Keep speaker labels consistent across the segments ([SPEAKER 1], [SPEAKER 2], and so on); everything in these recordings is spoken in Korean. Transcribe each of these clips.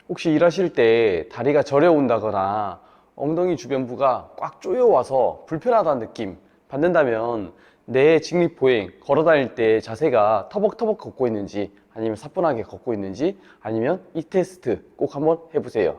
[SPEAKER 1] 혹시 일하실 때 다리가 저려온다거나 엉덩이 주변부가 꽉 조여와서 불편하다는 느낌 받는다면 내 직립보행, 걸어 다닐 때 자세가 터벅터벅 걷고 있는지 아니면 사뿐하게 걷고 있는지 아니면 이 테스트 꼭 한번 해보세요.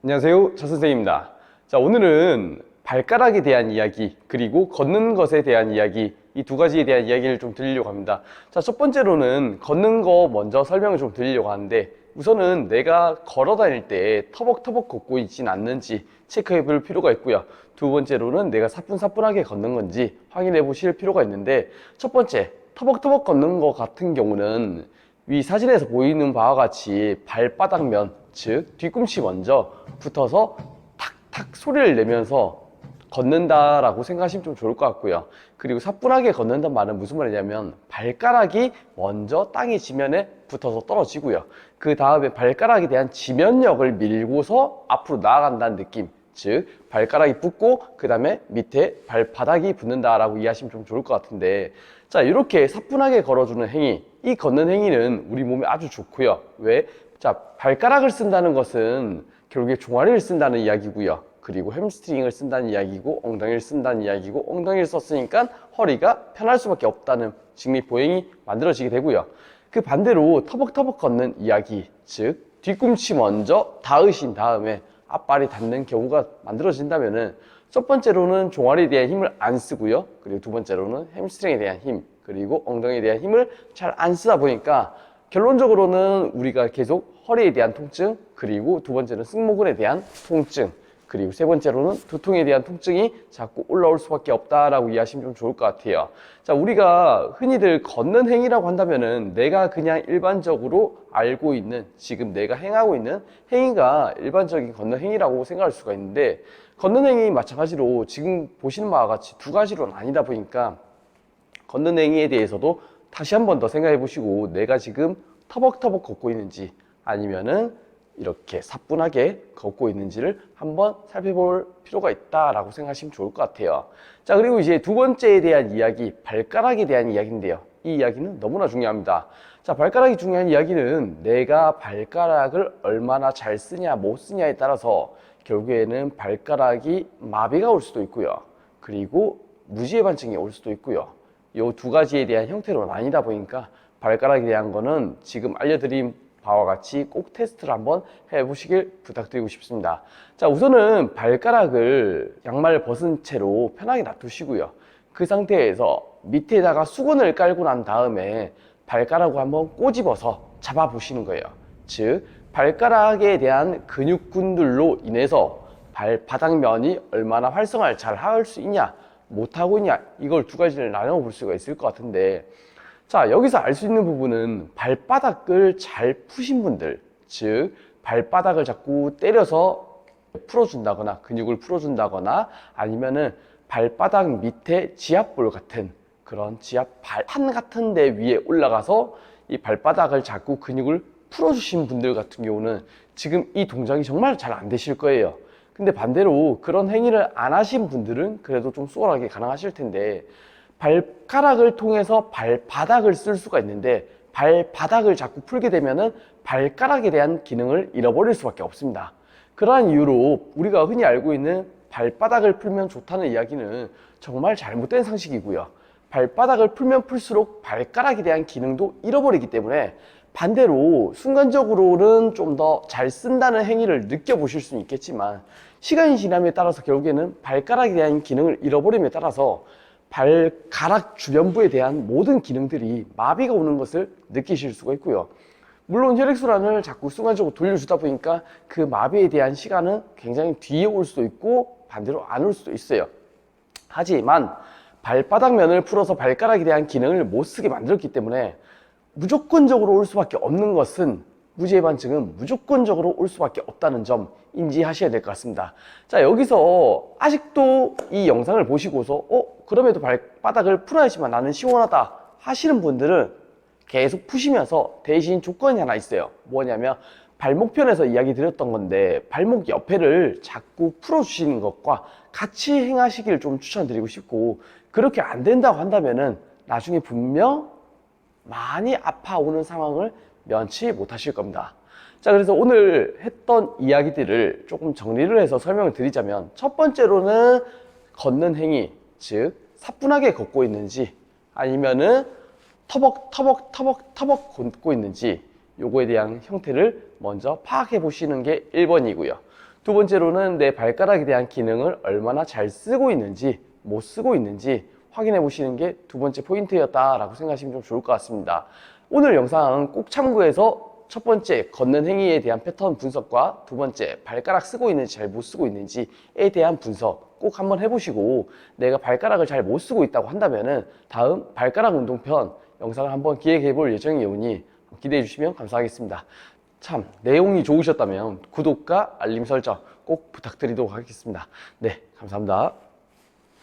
[SPEAKER 1] 안녕하세요, 차 선생님입니다. 자, 오늘은 발가락에 대한 이야기 그리고 걷는 것에 대한 이야기, 이 두 가지에 대한 이야기를 좀 드리려고 합니다. 자, 첫 번째로는 걷는 거 먼저 설명을 좀 드리려고 하는데, 우선은 내가 걸어 다닐 때 터벅터벅 걷고 있진 않는지 체크해 볼 필요가 있고요. 두 번째로는 내가 사뿐사뿐하게 걷는 건지 확인해 보실 필요가 있는데, 첫 번째, 터벅터벅 걷는 것 같은 경우는 위 사진에서 보이는 바와 같이 발바닥면, 즉 뒤꿈치 먼저 붙어서 탁탁 소리를 내면서 걷는다라고 생각하시면 좀 좋을 것 같고요. 그리고 사뿐하게 걷는다는 말은 무슨 말이냐면 발가락이 먼저 땅의 지면에 붙어서 떨어지고요. 그 다음에 발가락에 대한 지면력을 밀고서 앞으로 나아간다는 느낌. 즉 발가락이 붙고 그 다음에 밑에 발바닥이 붙는다라고 이해하시면 좀 좋을 것 같은데, 자, 이렇게 사뿐하게 걸어주는 행위, 이 걷는 행위는 우리 몸에 아주 좋고요. 왜? 자, 발가락을 쓴다는 것은 결국에 종아리를 쓴다는 이야기고요. 그리고 햄스트링을 쓴다는 이야기고, 엉덩이를 쓴다는 이야기고, 엉덩이를 썼으니까 허리가 편할 수밖에 없다는 직립보행이 만들어지게 되고요. 그 반대로 터벅터벅 걷는 이야기, 즉 뒤꿈치 먼저 닿으신 다음에 앞발이 닿는 경우가 만들어진다면은, 첫 번째로는 종아리에 대한 힘을 안 쓰고요. 그리고 두 번째로는 햄스트링에 대한 힘, 그리고 엉덩이에 대한 힘을 잘 안 쓰다 보니까 결론적으로는 우리가 계속 허리에 대한 통증, 그리고 두 번째는 승모근에 대한 통증, 그리고 세 번째로는 두통에 대한 통증이 자꾸 올라올 수밖에 없다라고 이해하시면 좀 좋을 것 같아요. 자, 우리가 흔히들 걷는 행위라고 한다면은 내가 그냥 일반적으로 알고 있는, 지금 내가 행하고 있는 행위가 일반적인 걷는 행위라고 생각할 수가 있는데, 걷는 행위 마찬가지로 지금 보시는 바와 같이 두 가지로 나뉘다 보니까 걷는 행위에 대해서도 다시 한 번 더 생각해 보시고, 내가 지금 터벅터벅 걷고 있는지 아니면은 이렇게 사뿐하게 걷고 있는지를 한번 살펴볼 필요가 있다라고 생각하시면 좋을 것 같아요. 자, 그리고 이제 두 번째에 대한 이야기, 발가락에 대한 이야기인데요. 이 이야기는 너무나 중요합니다. 자, 발가락이 중요한 이야기는 내가 발가락을 얼마나 잘 쓰냐 못 쓰냐에 따라서 결국에는 발가락이 마비가 올 수도 있고요. 그리고 무지해반증이 올 수도 있고요. 이 두 가지에 대한 형태로 나뉘다 보니까 발가락에 대한 거는 지금 알려드린 바와 같이 꼭 테스트를 한번 해보시길 부탁드리고 싶습니다. 자, 우선은 발가락을 양말 벗은 채로 편하게 놔두시고요. 그 상태에서 밑에다가 수건을 깔고 난 다음에 발가락을 한번 꼬집어서 잡아보시는 거예요. 즉, 발가락에 대한 근육군들로 인해서 발바닥면이 얼마나 활성화를 잘 할 수 있냐, 못하고 있냐, 이걸 두 가지를 나눠 볼 수가 있을 것 같은데, 자, 여기서 알 수 있는 부분은 발바닥을 잘 푸신 분들, 즉 발바닥을 자꾸 때려서 풀어준다거나 근육을 풀어준다거나 아니면은 발바닥 밑에 지압볼 같은 그런 지압 판 같은 데 위에 올라가서 이 발바닥을 자꾸 근육을 풀어주신 분들 같은 경우는 지금 이 동작이 정말 잘 안 되실 거예요. 근데 반대로 그런 행위를 안 하신 분들은 그래도 좀 수월하게 가능하실 텐데, 발가락을 통해서 발바닥을 쓸 수가 있는데 발바닥을 자꾸 풀게 되면은 발가락에 대한 기능을 잃어버릴 수밖에 없습니다. 그러한 이유로 우리가 흔히 알고 있는 발바닥을 풀면 좋다는 이야기는 정말 잘못된 상식이고요. 발바닥을 풀면 풀수록 발가락에 대한 기능도 잃어버리기 때문에 반대로 순간적으로는 좀 더 잘 쓴다는 행위를 느껴보실 수는 있겠지만, 시간이 지남에 따라서 결국에는 발가락에 대한 기능을 잃어버림에 따라서 발가락 주변부에 대한 모든 기능들이 마비가 오는 것을 느끼실 수가 있고요. 물론 혈액순환을 자꾸 순간적으로 돌려주다 보니까 그 마비에 대한 시간은 굉장히 뒤에 올 수도 있고 반대로 안 올 수도 있어요. 하지만 발바닥면을 풀어서 발가락에 대한 기능을 못 쓰게 만들었기 때문에 무조건적으로 올 수밖에 없는 것은, 무지해반증은 무조건적으로 올 수밖에 없다는 점 인지하셔야 될 것 같습니다. 자, 여기서 아직도 이 영상을 보시고서 그럼에도 발바닥을 풀어야지만 나는 시원하다 하시는 분들은 계속 푸시면서 대신 조건이 하나 있어요. 뭐냐면 발목편에서 이야기 드렸던 건데, 발목 옆에를 자꾸 풀어주시는 것과 같이 행하시길 좀 추천드리고 싶고, 그렇게 안 된다고 한다면은 나중에 분명 많이 아파오는 상황을 면치 못하실 겁니다. 자, 그래서 오늘 했던 이야기들을 조금 정리를 해서 설명을 드리자면, 첫 번째로는 걷는 행위, 즉 사뿐하게 걷고 있는지 아니면은 터벅터벅 걷고 있는지, 요거에 대한 형태를 먼저 파악해 보시는 게 1번이고요. 두 번째로는 내 발가락에 대한 기능을 얼마나 잘 쓰고 있는지, 못 쓰고 있는지 확인해 보시는 게 두 번째 포인트였다라고 생각하시면 좀 좋을 것 같습니다. 오늘 영상은 꼭 참고해서 첫 번째 걷는 행위에 대한 패턴 분석과 두 번째 발가락 쓰고 있는지 잘 못 쓰고 있는지에 대한 분석 꼭 한번 해보시고, 내가 발가락을 잘 못 쓰고 있다고 한다면은 다음 발가락 운동편 영상을 한번 기획해 볼 예정이오니 기대해 주시면 감사하겠습니다. 참 내용이 좋으셨다면 구독과 알림 설정 꼭 부탁드리도록 하겠습니다. 네, 감사합니다.